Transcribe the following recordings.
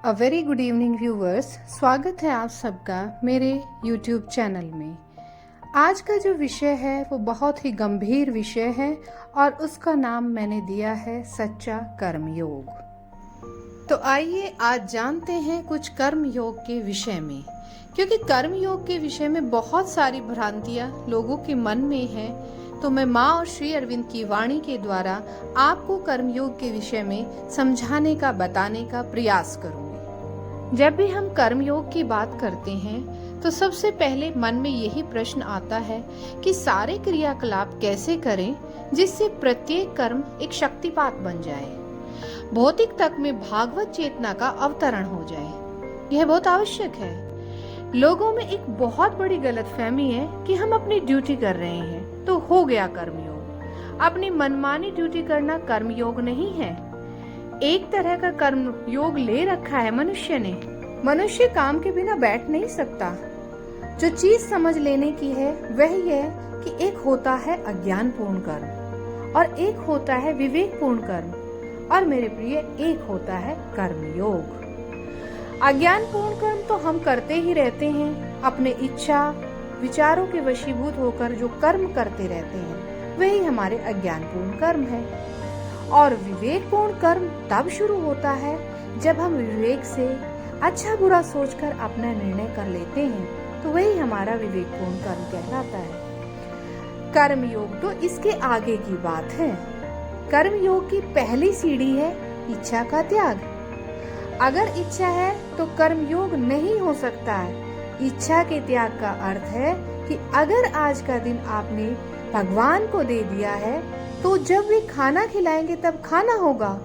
A very good evening viewers, स्वागत है आप सबका मेरे YouTube चैनल में। आज का जो विषय है वो बहुत ही गंभीर विषय है और उसका नाम मैंने दिया है सच्चा कर्मयोग। तो आइए आज जानते हैं कुछ कर्मयोग के विषय में, क्योंकि कर्मयोग के विषय में बहुत सारी भ्रांतियां लोगों के मन में है। तो मैं माँ और श्री अरविंद की वाणी के द्वारा आपको कर्मयोग के विषय में समझाने का, बताने का प्रयास करूंगी। जब भी हम कर्मयोग की बात करते हैं तो सबसे पहले मन में यही प्रश्न आता है कि सारे क्रियाकलाप कैसे करें जिससे प्रत्येक कर्म एक शक्तिपात बन जाए, भौतिक तक में भागवत चेतना का अवतरण हो जाए। यह बहुत आवश्यक है। लोगों में एक बहुत बड़ी गलतफहमी है कि हम अपनी ड्यूटी कर रहे हैं तो हो गया कर्मयोग। अपनी मनमानी ड्यूटी करना कर्मयोग नहीं है। एक तरह का कर्मयोग ले रखा है मनुष्य ने। मनुष्य काम के बिना बैठ नहीं सकता। जो चीज समझ लेने की है वह यह कि एक होता है अज्ञानपूर्ण कर्म और एक होता है विवेकपूर्ण कर्म, और मेरे प्रिय एक होता है कर्मयोग। अज्ञानपूर्ण कर्म तो हम करते ही रहते हैं, अपने इच्छा विचारों के वशीभूत होकर जो कर्म करते रहते हैं वही हमारे अज्ञानपूर्ण कर्म है। और विवेकपूर्ण कर्म तब शुरू होता है जब हम विवेक से अच्छा बुरा सोचकर अपना निर्णय कर लेते हैं, तो वही हमारा विवेकपूर्ण कर्म कहलाता है। कर्मयोग तो इसके आगे की बात है। कर्मयोग की पहली सीढ़ी है इच्छा का त्याग। अगर इच्छा है तो कर्मयोग नहीं हो सकता है। इच्छा के त्याग का अर्थ है कि अगर आज का दिन आपने भगवान को दे दिया है तो जब वे खाना खिलाएंगे तब खाना होगा,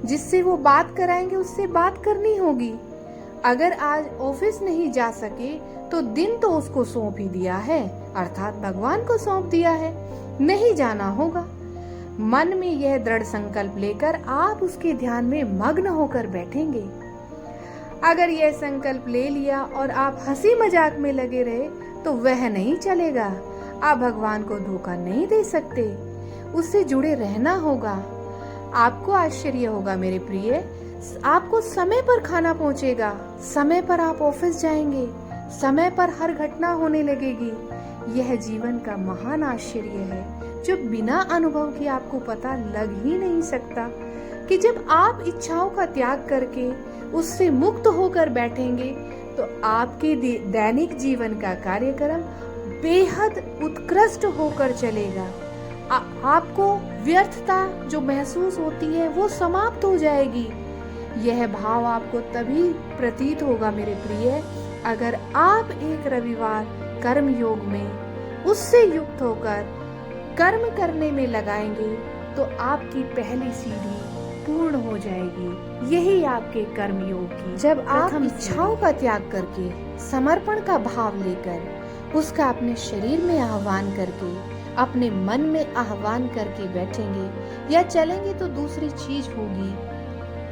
जिससे वो बात कराएंगे उससे बात करनी होगी। अगर आज ऑफिस नहीं जा सके तो दिन तो उसको सौंप ही दिया है, अर्थात भगवान को सौंप दिया है, नहीं जाना होगा। मन में यह दृढ़ संकल्प लेकर आप उसके ध्यान में मग्न होकर बैठेंगे। अगर यह संकल्प ले लिया और आप हंसी मजाक में लगे रहे तो वह नहीं चलेगा। आप भगवान को धोखा नहीं दे सकते, उससे जुड़े रहना होगा। आपको आश्चर्य होगा मेरे प्रिय, आपको समय पर खाना पहुंचेगा, समय पर आप ऑफिस जाएंगे, समय पर हर घटना होने लगेगी। यह जीवन का महान आश्चर्य है जो बिना अनुभव के आपको पता लग ही नहीं सकता कि जब आप इच्छाओं का त्याग करके उससे मुक्त होकर बैठेंगे तो आपके दैनिक जीवन का कार्यक्रम बेहद उत्कृष्ट होकर चलेगा। आपको व्यर्थता जो महसूस होती है वो समाप्त हो जाएगी। यह भाव आपको तभी प्रतीत होगा मेरे प्रिय, अगर आप एक रविवार कर्म योग में उससे युक्त होकर कर्म करने में लगाएंगे तो आपकी पहली सीढ़ी पूर्ण हो जाएगी। यही आपके कर्म योग की जब आप इच्छाओं का त्याग करके समर्पण का भाव लेकर उसका अपने शरीर में आह्वान करके अपने मन में आह्वान करके बैठेंगे या चलेंगे तो दूसरी चीज होगी,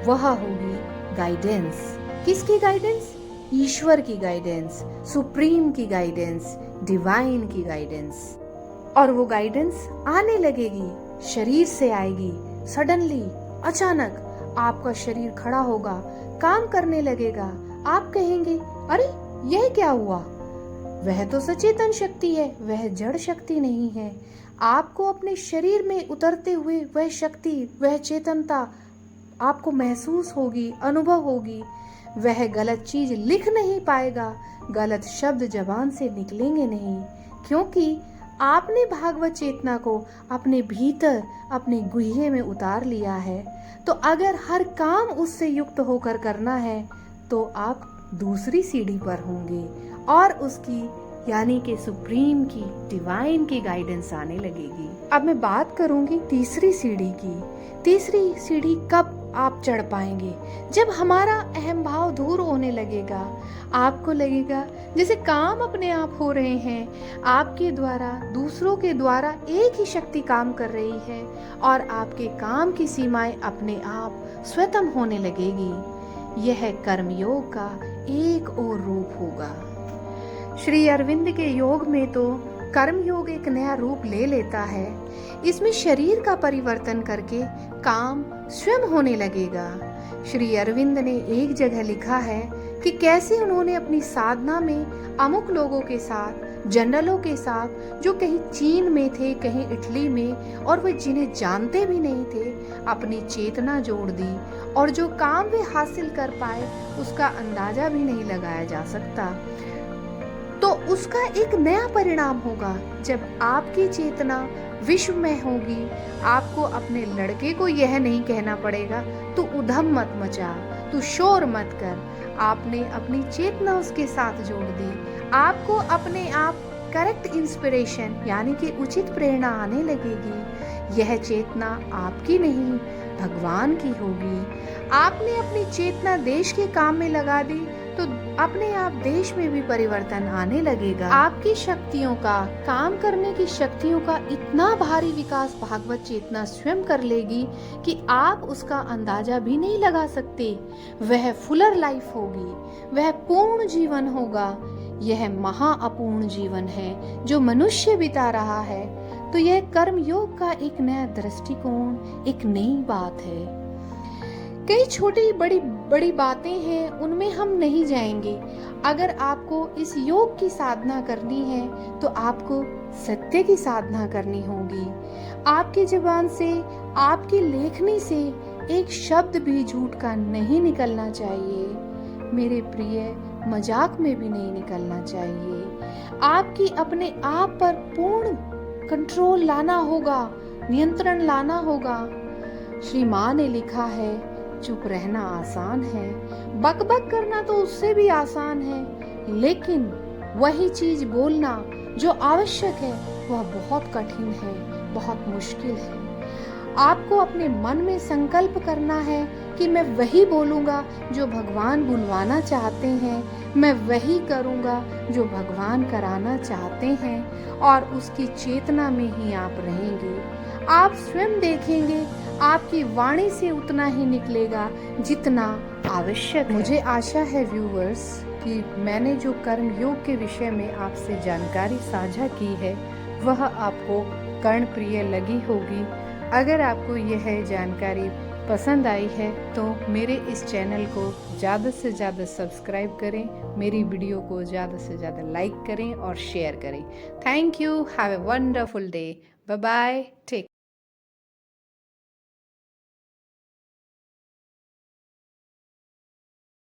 वह होगी गाइडेंस। किसकी गाइडेंस? ईश्वर की गाइडेंस, सुप्रीम की गाइडेंस, डिवाइन की गाइडेंस। और वो गाइडेंस आने लगेगी, शरीर से आएगी। सडनली, अचानक आपका शरीर खड़ा होगा, काम करने लगेगा। आप कहेंगे, अरे यह क्या हुआ? वह तो सचेतन शक्ति है, वह जड़ शक्ति नहीं है। आपको अपने शरीर में उतरते हुए वह शक्ति, वह चेतनता आपको महसूस होगी, अनुभव होगी। वह गलत चीज लिख नहीं पाएगा, गलत शब्द जबान से निकलेंगे नहीं, क्योंकि आपने भागवत चेतना को अपने भीतर, अपने गुह्य में उतार लिया है। तो अगर हर काम उससे युक्त होकर करना है तो आप दूसरी सीढ़ी पर होंगे और उसकी यानी कि सुप्रीम की, डिवाइन की गाइडेंस आने लगेगी। अब मैं बात करूंगी तीसरी सीढ़ी की। तीसरी सीढ़ी कब आप चढ़ पाएंगे? जब हमारा अहम भाव दूर होने लगेगा। आपको लगेगा जैसे काम अपने आप हो रहे हैं, आपके द्वारा, दूसरों के द्वारा एक ही शक्ति काम कर रही है और आपके काम की सीमाएं अपने आप स्वतः होने लगेगी। यह कर्मयोग का एक और रूप होगा। श्री अरविंद के योग में तो कर्मयोग एक नया रूप ले लेता है। इसमें शरीर का परिवर्तन करके काम स्वयं होने लगेगा। श्री अरविंद ने एक जगह लिखा है कि कैसे उन्होंने अपनी साधना में अमुक लोगों के साथ, जनरलों के साथ, जो कहीं चीन में थे, कहीं इटली में, और वे जिन्हें जानते भी नहीं थे, अपनी चेतना जोड़ दी और जो काम वे हासिल कर पाए उसका अंदाजा भी नहीं लगाया जा सकता। तो उसका एक नया परिणाम होगा जब आपकी चेतना विश्व में होगी। आपको अपने लड़के को यह नहीं कहना पड़ेगा तू उधम मत मचा, तू शोर मत कर। आपने अपनी चेतना उसके साथ जोड़ दी। आपको अपने आप करेक्ट इंस्पिरेशन यानी कि उचित प्रेरणा आने लगेगी। यह चेतना आपकी नहीं, भगवान की होगी। आपने अपनी चेतना देश के काम में लगा दी तो अपने आप देश में भी परिवर्तन आने लगेगा। आपकी शक्तियों का, काम करने की शक्तियों का इतना भारी विकास भागवत चेतना स्वयं कर लेगी कि आप उसका अंदाजा भी नहीं लगा सकते। वह फुलर लाइफ होगी, वह पूर्ण जीवन होगा। यह महा अपूर्ण जीवन है जो मनुष्य बिता रहा है। तो यह कर्म योग का एक नया दृष्टिकोण, एक नई बात है। कई छोटी बड़ी बातें हैं, उनमें हम नहीं जाएंगे। अगर आपको इस योग की साधना करनी है तो आपको सत्य की साधना करनी होगी। आपकी जुबान से, आपकी लेखनी से एक शब्द भी झूठ का नहीं निकलना चाहिए। मेरे प्रिय, मजाक में भी नहीं निकलना चाहिए। आपकी अपने आप पर पूर्ण कंट्रोल लाना होगा, नियंत्रण लाना होगा। श्री माँ ने लिखा है, चुप रहना आसान है, बकबक करना तो उससे भी आसान है, लेकिन वही चीज बोलना जो आवश्यक है वह बहुत कठिन है, बहुत मुश्किल है। आपको अपने मन में संकल्प करना है कि मैं वही बोलूंगा जो भगवान बुलवाना चाहते हैं, मैं वही करूंगा जो भगवान कराना चाहते हैं, और उसकी चेतना में ही आप रहेंगे। आप स्वयं देखेंगे आपकी वाणी से उतना ही निकलेगा जितना आवश्यक है। मुझे आशा है व्यूवर्स कि मैंने जो कर्म योग के विषय में आपसे जानकारी साझा की है वह आपको कर्णप्रिय लगी होगी। अगर आपको यह जानकारी पसंद आई है तो मेरे इस चैनल को ज़्यादा से ज़्यादा सब्सक्राइब करें, मेरी वीडियो को ज़्यादा से ज़्यादा लाइक करें और शेयर करें। Thank you. Have a wonderful day. Bye bye. Take